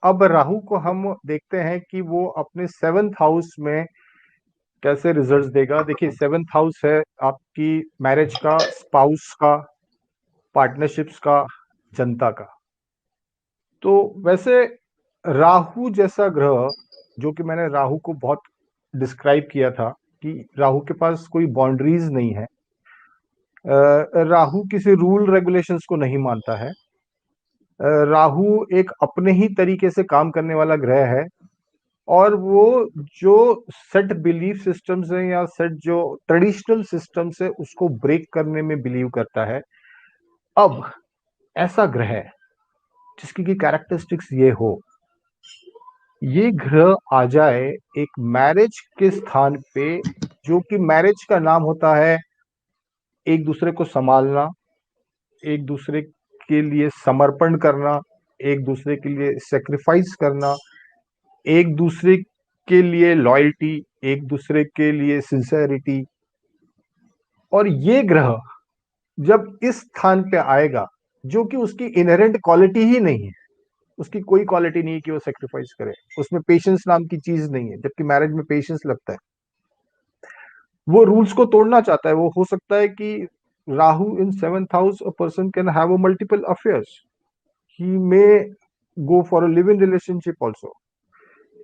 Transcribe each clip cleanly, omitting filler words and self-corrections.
अब राहु को हम देखते हैं कि वो अपने सेवन्थ हाउस में कैसे रिजल्ट्स देगा। देखिए, सेवन्थ हाउस है आपकी मैरिज का, स्पाउस का, पार्टनरशिप्स का, जनता का। तो वैसे राहु जैसा ग्रह, जो कि मैंने राहु को बहुत डिस्क्राइब किया था कि राहु के पास कोई बाउंड्रीज नहीं है। राहु किसी रूल रेगुलेशंस को नहीं मानता है। राहु एक अपने ही तरीके से काम करने वाला ग्रह है। और वो जो सेट बिलीफ सिस्टम्स है या सेट जो ट्रेडिशनल सिस्टम्स है उसको ब्रेक करने में बिलीव करता है। अब ऐसा ग्रह जिसकी की कैरेक्टरिस्टिक्स ये हो, ये ग्रह आ जाए एक मैरिज के स्थान पे, जो कि मैरिज का नाम होता है एक दूसरे को संभालना, एक दूसरे के लिए समर्पण करना, एक दूसरे के लिए सेक्रीफाइस करना, एक दूसरे के लिए लॉयल्टी, एक दूसरे के लिए सिंसेरिटी। और ये ग्रह जब इस स्थान पे आएगा, जो कि उसकी इनहेरेंट क्वालिटी ही नहीं है, उसकी कोई क्वालिटी नहीं है कि वो सेक्रीफाइस करे, उसमें पेशेंस नाम की चीज नहीं है, जबकि मैरिज में पेशेंस लगता है। वो रूल्स को तोड़ना चाहता है। वो हो सकता है कि राहु इन seventh house, a person can have a multiple affairs, he may go for a live-in relationship also,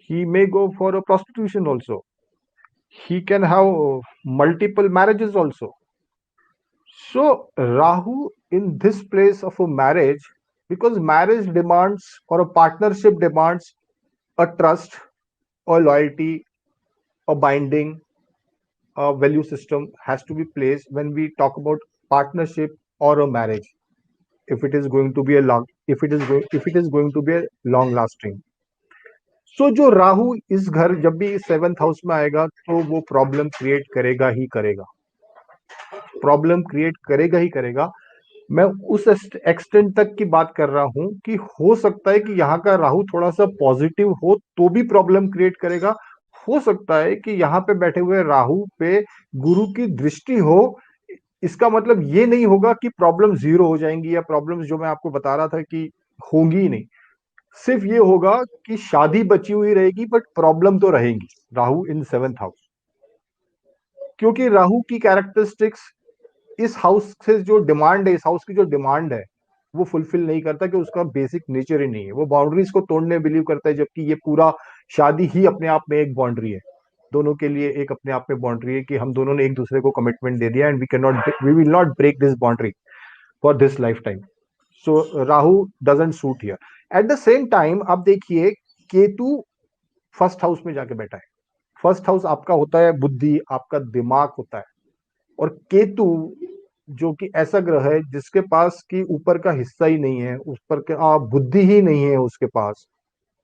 he may go for a prostitution also, he can have multiple marriages also. So Rahu in this place of a marriage, because marriage demands or a partnership demands a trust, a loyalty, a binding, a value system has to be placed when we talk about partnership or a marriage. If it is going to be a long, if it is going to be a long lasting. सो जो राहु इस घर जब भी seventh house में आएगा तो वो problem create करेगा ही करेगा, प्रॉब्लम क्रिएट करेगा ही करेगा। मैं उस एक्सटेंट तक की बात कर रहा हूं कि हो सकता है कि यहाँ का राहु थोड़ा सा पॉजिटिव हो तो भी प्रॉब्लम क्रिएट करेगा। हो सकता है कि यहाँ पे बैठे हुए राहु पे गुरु की दृष्टि हो। इसका मतलब ये नहीं होगा कि प्रॉब्लम जीरो हो जाएंगी, या प्रॉब्लम्स जो मैं आपको बता रहा था कि होंगी ही नहीं। सिर्फ ये होगा कि शादी बची हुई रहेगी, बट प्रॉब्लम तो रहेगी। राहु इन सेवंथ हाउस, क्योंकि राहु की कैरेक्टरिस्टिक्स इस हाउस से जो डिमांड है, इस हाउस की जो डिमांड है वो फुलफिल नहीं करता, कि उसका बेसिक नेचर ही नहीं है। वो बाउंड्रीज को तोड़ने बिलीव करता है, जबकि ये पूरा शादी ही अपने आप में एक बाउंड्री है। दोनों के लिए एक अपने आप में बाउंड्री है कि हम दोनों ने एक दूसरे को कमिटमेंट दे दिया, and we will not break this boundary for this lifetime. So Rahu doesn't suit here. At the same time आप देखिए, केतु फर्स्ट हाउस में जाके बैठा है। फर्स्ट हाउस आपका होता है बुद्धि, आपका दिमाग होता है। और केतु जो कि ऐसा ग्रह है जिसके पास की ऊपर का हिस्सा ही नहीं है, उस पर का बुद्धि ही नहीं है उसके पास,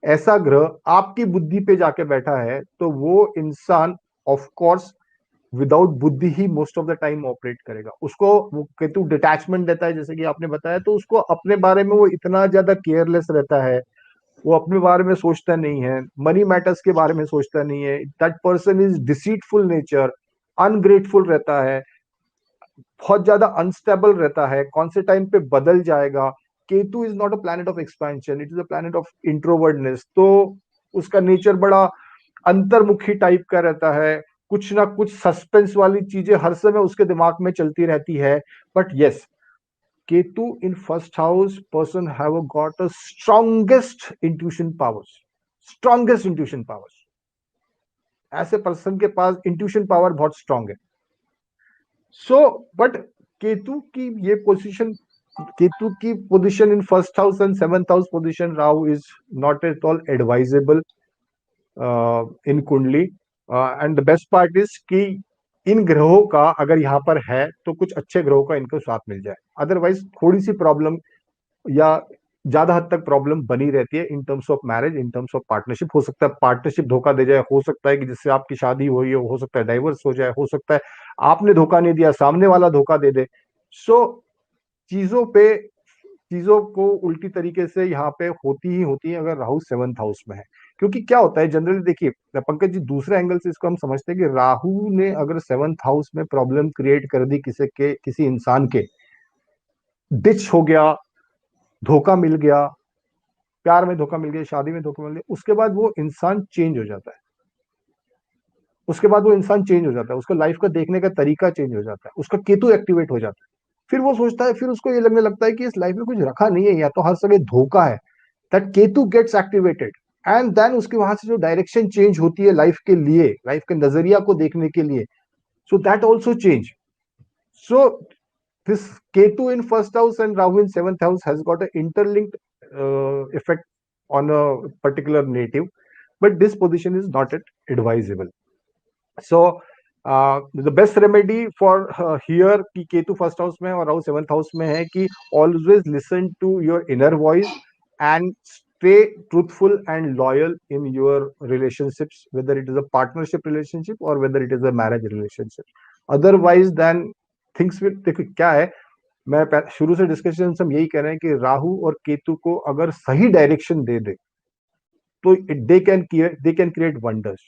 ऐसा ग्रह आपकी बुद्धि पे जाके बैठा है, तो वो इंसान ऑफ कोर्स विदाउट बुद्धि ही most of the time operate करेगा। उसको वो केतु डिटैचमेंट देता है, जैसे कि आपने बताया, तो उसको अपने बारे में वो इतना ज्यादा केयरलेस रहता है। वो अपने बारे में सोचता नहीं है, मनी मैटर्स के बारे में सोचता नहीं है। That person is deceitful nature, ungrateful रहता है, बहुत ज्यादा अनस्टेबल रहता है, कौन से टाइम पे बदल जाएगा। Ketu is not a planet of expansion, it is a planet of introvertness. तो उसका नेचर बड़ा अंतर्मुखी टाइप का रहता है। कुछ ना कुछ सस्पेंस वाली चीजें हर समय उसके दिमाग में चलती रहती है। But yes, Ketu in first house person have got a strongest intuition powers, strongest intuition powers. ऐसे पर्सन के पास इंट्यूशन पावर बहुत स्ट्रांग है। सो बट केतु की ये पोजीशन, केतु की position in first house and seventh house position Rahu is not at all advisable in kundli. And the best part is कि इन ग्रहों का अगर यहाँ पर है तो कुछ अच्छे ग्रहों का इनको साथ मिल जाए, अदरवाइज थोड़ी सी प्रॉब्लम या ज्यादा हद तक प्रॉब्लम बनी रहती है in terms of marriage, in terms of partnership. हो सकता है पार्टनरशिप धोखा दे जाए, हो सकता है कि जिससे आपकी शादी हुई हो सकता है डाइवर्स हो जाए, हो सकता है आपने धोखा नहीं दिया, सामने वाला धोखा दे दे। सो चीजों पे चीजों को उल्टी तरीके से यहाँ पे होती ही होती है अगर राहु सेवंथ हाउस में है। क्योंकि क्या होता है जनरली, देखिए पंकज जी, दूसरे एंगल से इसको हम समझते हैं कि राहु ने अगर सेवंथ हाउस में प्रॉब्लम क्रिएट कर दी किसी इंसान के, डिच हो गया, धोखा मिल गया, प्यार में धोखा मिल गया, शादी में धोखा मिल गया, उसके बाद वो इंसान चेंज हो जाता है। उसके बाद वो इंसान चेंज हो जाता है, उसका लाइफ का देखने का तरीका चेंज हो जाता है, उसका केतु एक्टिवेट हो जाता है। फिर वो सोचता है, फिर उसको ये लगने लगता है कि इस लाइफ में कुछ रखा नहीं है, या तो हर समय धोखा है। That Ketu gets activated, and then उसके वहां से जो डायरेक्शन चेंज होती है लाइफ के लिए, लाइफ के नजरिया को देखने के लिए, so that also change. So this Ketu in first house and Rahu in seventh house has got an interlinked effect on a particular native, but this position is not advisable. So the best remedy for here कि Ketu first house में और Rahu seventh house में है कि always listen to your inner voice and stay truthful and loyal in your relationships, whether it is a partnership relationship or whether it is a marriage relationship. Otherwise then things will, देखो क्या है, मैं शुरू से discussion हम यही कह रहे हैं कि राहु और केतु को अगर सही डायरेक्शन दे दे तो they can create wonders,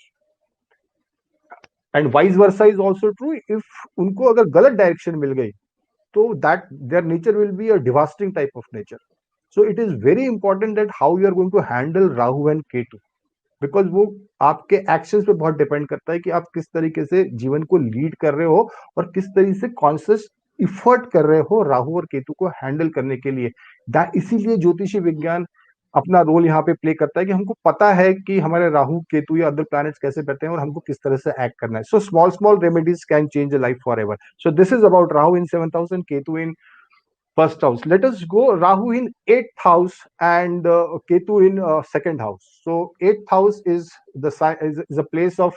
and vice versa is also true. If उनको अगर गलत डायरेक्शन मिल गई तो that their nature will be a devastating type of nature. So it is very important that how you are going to handle Rahu and Ketu, because वो आपके actions पे बहुत डिपेंड करता है कि आप किस तरीके से जीवन को लीड कर रहे हो और किस तरीके से कॉन्शियस इफर्ट कर रहे हो राहु और केतु को हैंडल करने के लिए। इसीलिए ज्योतिषी विज्ञान अपना रोल यहाँ पे प्ले करता है कि हमको पता है कि हमारे राहु केतु या अदर प्लैनेट्स कैसे बैठे हैं और हमको किस तरह से एक्ट करना है। So small small remedies can change life for ever. So this is about Rahu in 7th house, Ketu in first house. Let us go Rahu in 8th house and Ketu in 2nd house. So 8th house is is a place of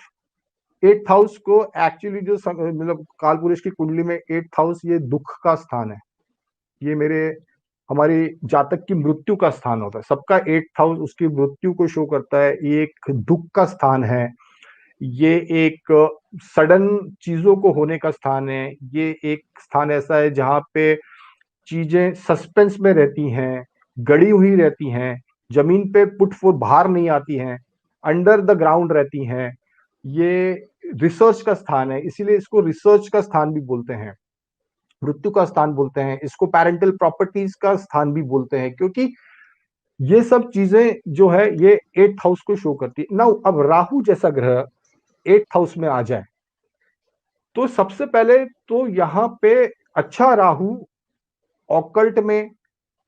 8th house को actually जो मतलब कालपुरुष की कुंडली में 8th house ये दुख का स्थान है। ये मेरे हमारी जातक की मृत्यु का स्थान होता है। सबका 8th हाउस उसकी मृत्यु को शो करता है। ये एक दुख का स्थान है, ये एक सडन चीजों को होने का स्थान है। ये एक स्थान ऐसा है जहां पे चीजें सस्पेंस में रहती हैं, गड़ी हुई रहती हैं, जमीन पे पुट फुट बाहर नहीं आती हैं, अंडर द ग्राउंड रहती हैं। ये रिसर्च का स्थान है, इसीलिए इसको रिसर्च का स्थान भी बोलते हैं, मृत्यु का स्थान बोलते हैं, इसको पेरेंटल प्रॉपर्टीज का स्थान भी बोलते हैं, क्योंकि ये सब चीजें जो है ये 8th हाउस को शो करती है। नाउ अब राहु जैसा ग्रह 8th हाउस में आ जाए तो सबसे पहले तो यहाँ पे अच्छा राहु ऑकल्ट में,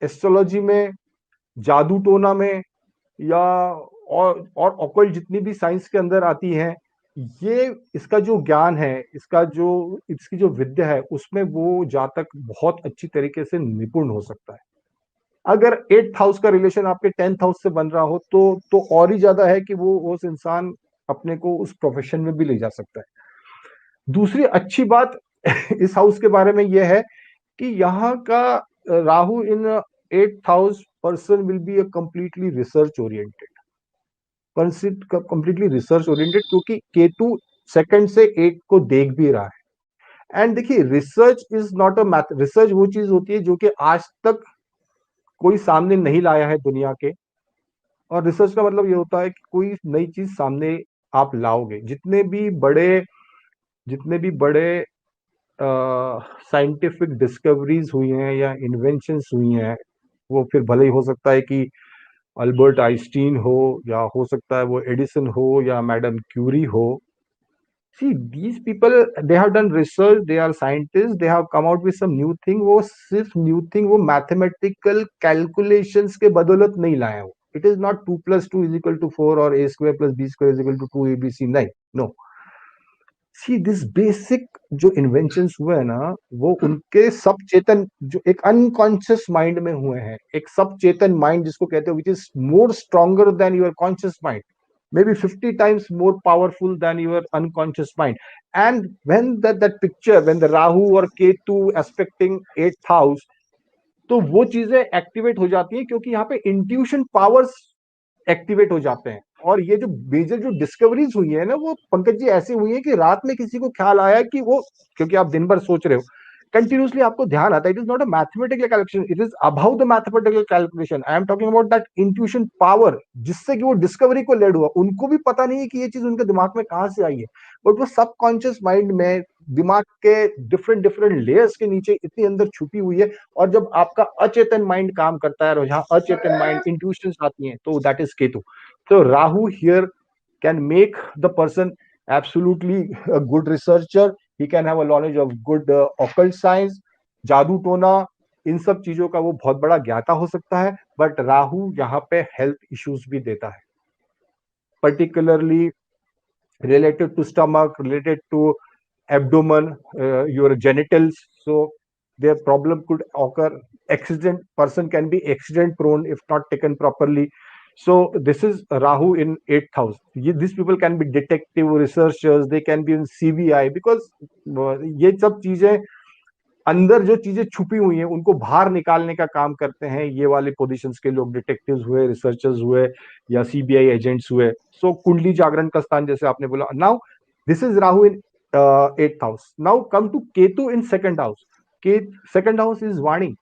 एस्ट्रोलॉजी में, जादू टोना में, या और ऑकल्ट जितनी भी साइंस के अंदर आती है, ये इसका जो ज्ञान है, इसकी जो विद्या है, उसमें वो जातक बहुत अच्छी तरीके से निपुण हो सकता है। अगर 8th हाउस का रिलेशन आपके 10th हाउस से बन रहा हो तो और ही ज्यादा है कि वो उस इंसान अपने को उस प्रोफेशन में भी ले जा सकता है। दूसरी अच्छी बात इस हाउस के बारे में यह है कि यहाँ का Rahu in 8th house person will be a completely research oriented, completely research oriented, क्योंकि केतु 2nd से 8 को देख भी रहा है। एंड देखिए, research is not a math. Research वो चीज होती है जो कि आज तक कोई सामने नहीं लाया है दुनिया के, और रिसर्च का मतलब ये होता है कि कोई नई चीज सामने आप लाओगे। जितने भी बड़े साइंटिफिक डिस्कवरीज हुई हैं या इन्वेंशंस हुई हैं, वो फिर भले ही हो सकता है कि अल्बर्ट आइंस्टीन हो, या हो सकता है वो एडिसन हो, या मैडम क्यूरी हो। See, these people, they have done research, they are scientists, they have come out with some new thing. वो सिर्फ न्यू थिंग वो मैथमेटिकल कैलकुलेशंस के बदौलत नहीं लाए हो। इट इज नॉट 2+2 = 4 और a² + b² = 2abc, नहीं, नो। सी दिस बेसिक जो इन्वेंशंस हुए हैं ना, वो उनके सब चेतन, जो एक अनकॉन्शियस माइंड में हुए हैं, एक सब चेतन माइंड जिसको कहते हैं, which is more stronger than your conscious mind, maybe 50 times more powerful than your unconscious mind. And when that picture, when the Rahu or Ketu aspecting 8th house, तो वो चीजें एक्टिवेट हो जाती हैं, क्योंकि यहाँ पे इंट्यूशन पावर्स एक्टिवेट हो जाते हैं। और ये जो मेजर जो डिस्कवरीज हुई है ना, वो पंकज जी ऐसी हुई है कि रात में किसी को ख्याल आया कि वो, क्योंकि आप दिन भर सोच रहे हो, कंटिन्यूसली आपको ध्यान आता है. It is not a mathematical calculation, it is about the mathematical calculation. I am talking about that intuition power जिससे कि वो डिस्कवरी को लेड हुआ. उनको भी पता नहीं है कि ये चीज उनके दिमाग में कहां से आई है, बट वो सबकॉन्शियस माइंड में, दिमाग के डिफरेंट डिफरेंट लेयर्स के नीचे इतनी अंदर छुपी हुई है. और जब आपका अचेतन माइंड काम करता है और जहां अचेतन माइंड इंट्यूशन आती है, तो दैट इज केतु. तो Rahu here can make the person absolutely a good researcher. He can have a knowledge of good occult science, जादू टोना, इन सब चीजों का वो बहुत बड़ा ज्ञाता हो सकता है. बट राहु यहाँ पे हेल्थ इश्यूज भी देता है, particularly related to stomach, related to abdomen, your genitals. So their problem could occur. Accident, person can be accident prone if not taken properly. So this is Rahu in 8th house. These people can be detective researchers, they can be in CBI, because ये सब चीजें अंदर जो चीजें छुपी हुई हैं उनको बाहर निकालने का काम करते हैं ये वाले पोजीशंस के लोग. डिटेक्टिव्स हुए, रिसर्चर्स हुए, या सीबीआई एजेंट्स हुए. सो कुंडली जागरण का स्थान जैसे आपने बोला. Now this is Rahu in 8th house. Now come to Ketu in 2nd house. Second house is vani.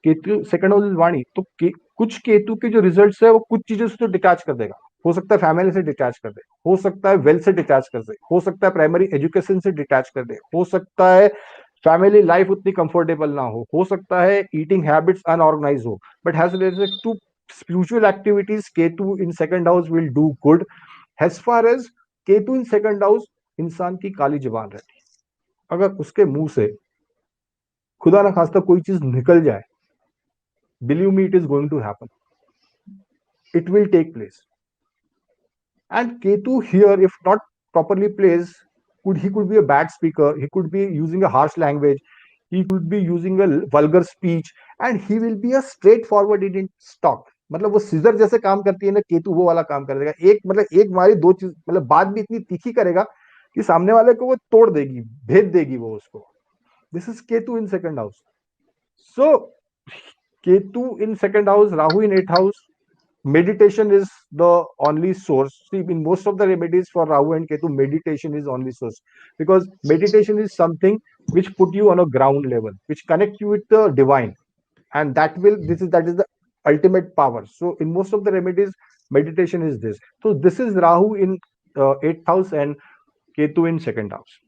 Ketu second house is vani. तो कुछ केतु के जो रिजल्ट्स है वो कुछ चीजें से तो डिटैच कर देगा. हो सकता है फैमिली से डिटैच कर दे, हो सकता है वेल्थ से डिटैच कर दे, हो सकता है प्राइमरी एजुकेशन से डिटैच कर दे, हो सकता है फैमिली लाइफ उतनी कंफर्टेबल ना हो सकता है ईटिंग हैबिट्स अनऑर्गेनाइज हो. But has related to spiritual activities, Ketu in 2nd house will do good. As far as Ketu in 2nd house, इंसान की काली जुबान रहती है. अगर उसके मुंह से खुदा ना खास्ता कोई चीज निकल जाए, believe me, it is going to happen. It will take place. And Ketu here, if not properly placed, he could be a bad speaker, he could be using a harsh language, he could be using a vulgar speech, and he will be a straightforward in talk. मतलब वो scissor जैसे काम करती है ना केतु, वो वाला काम कर देगा. एक मतलब एक मारी दो चीज, मतलब बात भी इतनी तीखी करेगा कि सामने वाले को वो तोड़ देगी, भेद देगी वो उसको. This is Ketu in 2nd house. So Ketu in 2nd house, Rahu in 8th house. Meditation is the only source. See, in most of the remedies for Rahu and Ketu, meditation is only source, because meditation is something which put you on a ground level, which connect you with the divine, and that is the ultimate power. So in most of the remedies, meditation is this. So this is Rahu in 8th house and Ketu in 2nd house.